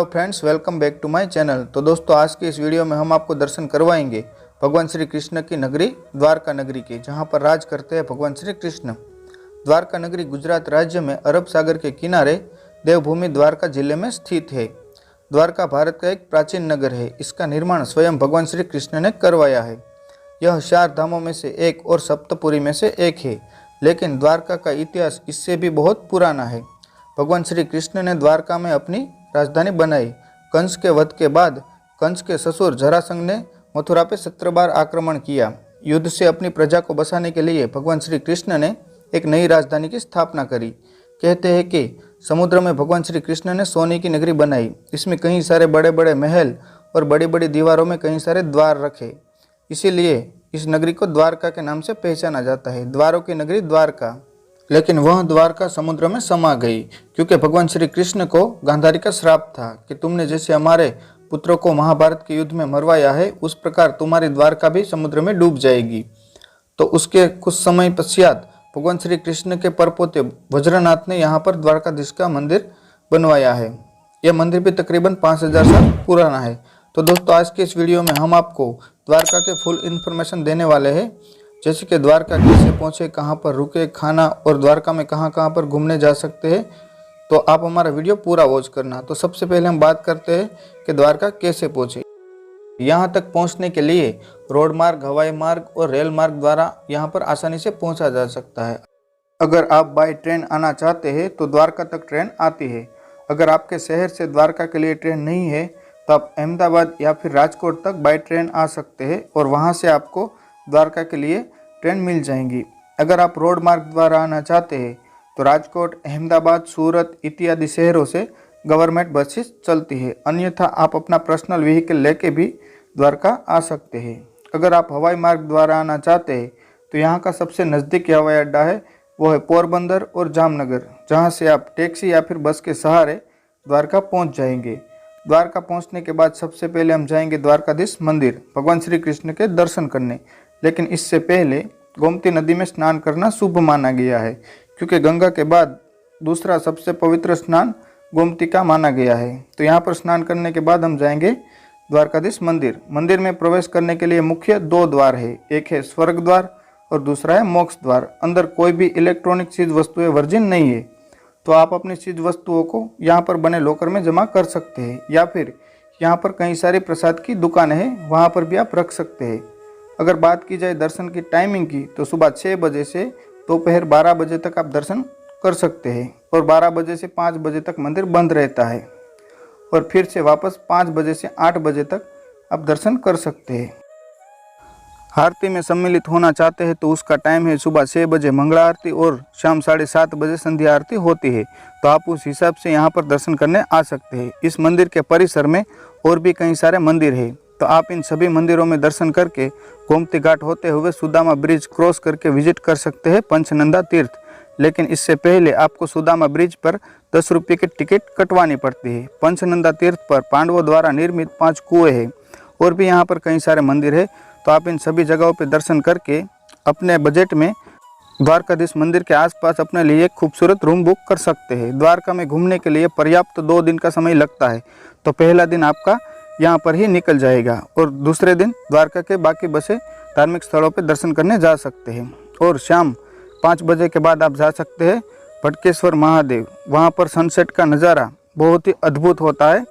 Hello friends, welcome back to my channel. तो दोस्तों, आज के इस वीडियो में हम आपको दर्शन करवाएंगे भगवान श्री कृष्ण की नगरी द्वारका नगरी के, जहां पर राज करते हैं भगवान श्री कृष्ण। द्वारका नगरी गुजरात राज्य में अरब सागर के किनारे देवभूमि द्वारका जिले में स्थित है। द्वारका भारत का एक प्राचीन नगर है। इसका निर्माण स्वयं भगवान श्री कृष्ण ने करवाया है। यह 4 धामों में से एक और सप्तपुरी में से एक है, लेकिन द्वारका का इतिहास इससे भी बहुत पुराना है। भगवान श्री कृष्ण ने द्वारका में अपनी राजधानी बनाई। कंस के वध के बाद कंस के ससुर जरासंध ने मथुरा पर 17 बार आक्रमण किया। युद्ध से अपनी प्रजा को बचाने के लिए भगवान श्री कृष्ण ने एक नई राजधानी की स्थापना करी। कहते हैं कि समुद्र में भगवान श्री कृष्ण ने सोने की नगरी बनाई। इसमें कई सारे बड़े बड़े महल और बड़ी बड़ी दीवारों में कई सारे द्वार रखे। इसीलिए इस नगरी को द्वारका के नाम से पहचाना जाता है, द्वारों की नगरी द्वारका। लेकिन वह द्वारका समुद्र में समा गई, क्योंकि भगवान श्री कृष्ण को गांधारी का श्राप था कि तुमने जैसे हमारे पुत्रों को महाभारत के युद्ध में मरवाया है, उस प्रकार तुम्हारी द्वारका भी समुद्र में डूब जाएगी। तो उसके कुछ समय पश्चात भगवान श्री कृष्ण के परपोते वज्रनाथ ने यहाँ पर द्वारकाधीश का मंदिर बनवाया है। यह मंदिर भी तकरीबन 5000 साल पुराना है। तो दोस्तों, आज के इस वीडियो में हम आपको द्वारका के फुल इन्फॉर्मेशन देने वाले हैं, जैसे कि द्वारका कैसे पहुँचे, कहाँ पर रुके, खाना और द्वारका में कहाँ कहाँ पर घूमने जा सकते हैं। तो आप हमारा वीडियो पूरा वॉच करना। तो सबसे पहले हम बात करते हैं कि द्वारका कैसे पहुँचे। यहाँ तक पहुँचने के लिए रोड मार्ग, हवाई मार्ग और रेल मार्ग द्वारा यहाँ पर आसानी से पहुँचा जा सकता है। अगर आप बाय ट्रेन आना चाहते हैं तो द्वारका तक ट्रेन आती है। अगर आपके शहर से द्वारका के लिए ट्रेन नहीं है तो आप अहमदाबाद या फिर राजकोट तक बाय ट्रेन आ सकते हैं और वहाँ से आपको द्वारका के लिए ट्रेन मिल जाएंगी। अगर आप रोड मार्ग द्वारा आना चाहते हैं तो राजकोट, अहमदाबाद, सूरत इत्यादि शहरों से गवर्नमेंट बसेस चलती है। अन्यथा आप अपना पर्सनल व्हीकल लेके भी द्वारका आ सकते हैं। अगर आप हवाई मार्ग द्वारा आना चाहते हैं तो यहाँ का सबसे नज़दीकी हवाई अड्डा है, वो है पोरबंदर और जामनगर, जहाँ से आप टैक्सी या फिर बस के सहारे द्वारका पहुँच जाएंगे। द्वारका पहुँचने के बाद सबसे पहले हम जाएंगे द्वारकाधीश मंदिर भगवान श्री कृष्ण के दर्शन करने। लेकिन इससे पहले गोमती नदी में स्नान करना शुभ माना गया है, क्योंकि गंगा के बाद दूसरा सबसे पवित्र स्नान गोमती का माना गया है। तो यहाँ पर स्नान करने के बाद हम जाएंगे द्वारकाधीश मंदिर। मंदिर में प्रवेश करने के लिए मुख्य 2 द्वार है, एक है स्वर्ग द्वार और दूसरा है मोक्ष द्वार। अंदर कोई भी इलेक्ट्रॉनिक चीज़ वस्तुएं वर्जिन नहीं है, तो आप अपनी चीज़ वस्तुओं को यहाँ पर बने लॉकर में जमा कर सकते हैं, या फिर यहाँ पर कई सारी प्रसाद की दुकानें हैं, वहाँ पर भी आप रख सकते हैं। अगर बात की जाए दर्शन की टाइमिंग की तो सुबह 6 बजे से दोपहर 12 बजे तक आप दर्शन कर सकते हैं और 12 बजे से 5 बजे तक मंदिर बंद रहता है और फिर से वापस 5 बजे से 8 बजे तक आप दर्शन कर सकते हैं। आरती में सम्मिलित होना चाहते हैं तो उसका टाइम है सुबह 6 बजे मंगला आरती और शाम 7:30 बजे संध्या आरती होती है। तो आप उस हिसाब से यहाँ पर दर्शन करने आ सकते हैं। इस मंदिर के परिसर में और भी कई सारे मंदिर हैं, तो आप इन सभी मंदिरों में दर्शन करके गोमती घाट होते हुए सुदामा ब्रिज क्रॉस करके विजिट कर सकते हैं पंचनंदा तीर्थ। लेकिन इससे पहले आपको सुदामा ब्रिज पर 10 रुपये की टिकट कटवानी पड़ती है। पंचनंदा तीर्थ पर पांडवों द्वारा निर्मित 5 कुएं हैं और भी यहाँ पर कई सारे मंदिर है। तो आप इन सभी जगहों पर दर्शन करके अपने बजट में द्वारकाधीश मंदिर के आसपास अपने लिए एक खूबसूरत रूम बुक कर सकते हैं। द्वारका में घूमने के लिए पर्याप्त 2 दिन का समय लगता है। तो पहला दिन आपका यहाँ पर ही निकल जाएगा और दूसरे दिन द्वारका के बाकी बसे धार्मिक स्थलों पर दर्शन करने जा सकते हैं। और शाम 5 बजे के बाद आप जा सकते हैं भटकेश्वर महादेव। वहाँ पर सनसेट का नज़ारा बहुत ही अद्भुत होता है।